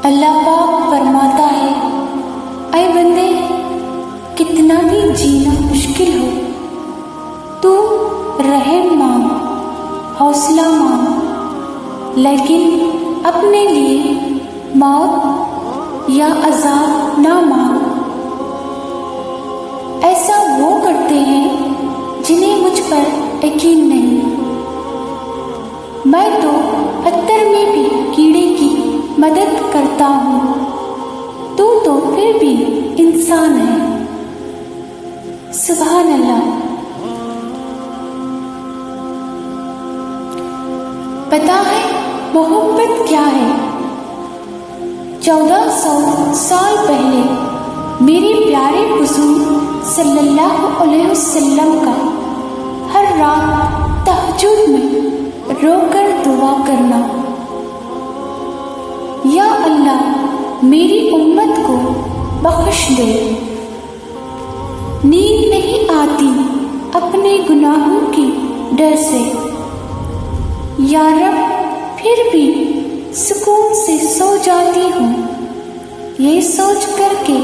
अल्लाह पाक फरमाता है, ऐ बंदे, कितना भी जीना मुश्किल हो, तू रहम मांग, हौसला मांग, लेकिन अपने लिए मौत या अजाब ना मांग। ऐसा वो करते हैं जिन्हें मुझ पर यकीन नहीं। मैं तो पत्थर में भी कीड़े की मदद करता हूँ, तू तो फिर भी इंसान है। सुभान अल्लाह। पता है मोहब्बत क्या है? 1400 साल पहले मेरे प्यारे हुजूर सल्लल्लाहु अलैहि वसल्लम का हर रात तहज्जुद में रोकर दुआ करना, या अल्लाह मेरी उम्मत को बख्श दे। नींद नहीं आती अपने गुनाहों की डर से, या रब फिर भी सुकून से सो जाती हूँ, ये सोच कर के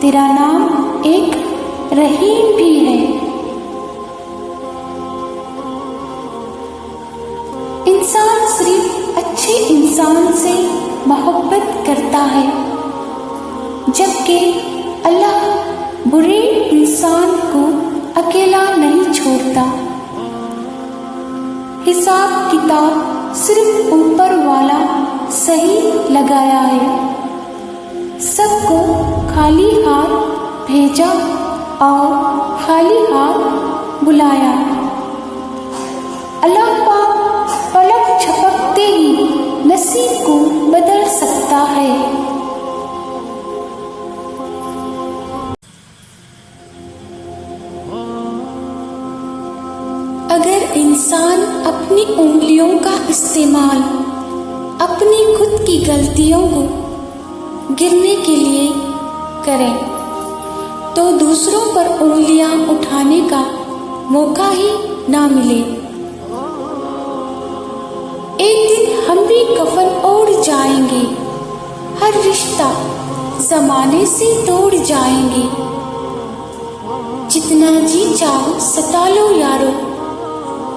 तेरा नाम एक रहीम भी है। इंसान सिर्फ अच्छे इंसान से मोहब्बत करता है, जबकि अल्लाह बुरे इंसान को अकेला नहीं छोड़ता। हिसाब किताब सिर्फ ऊपर वाला सही लगाया है, सबको खाली हाथ भेजा और खाली हाथ बुलाया। अल्लाह पाक पलक झपकते ही नसीब को बदल सकता है। अगर इंसान अपनी उंगलियों का इस्तेमाल अपनी खुद की गलतियों को गिरने के लिए करे, तो दूसरों पर उंगलियां उठाने का मौका ही ना मिले। एक दिन हम भी कफन ओढ़ जाएंगे, हर रिश्ता जमाने से तोड़ जाएंगे। जितना जी चाहो सता लो यारो,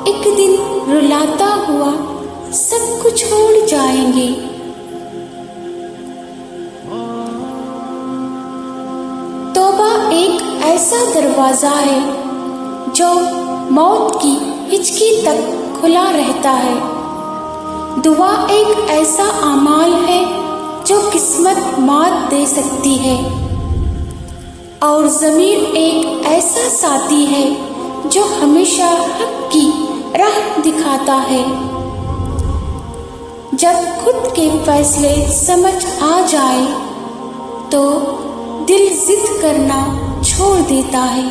एक दिन रुलाता हुआ सब कुछ छोड़ जाएंगे। तौबा एक ऐसा दरवाजा है जो मौत की हिचकी तक खुला रहता है। दुआ एक ऐसा अमाल है जो किस्मत मात दे सकती है, और ज़मीर एक ऐसा साथी है जो हमेशा हक की राह दिखाता है। जब खुद के फैसले समझ आ जाए तो दिल जिद करना छोड़ देता है।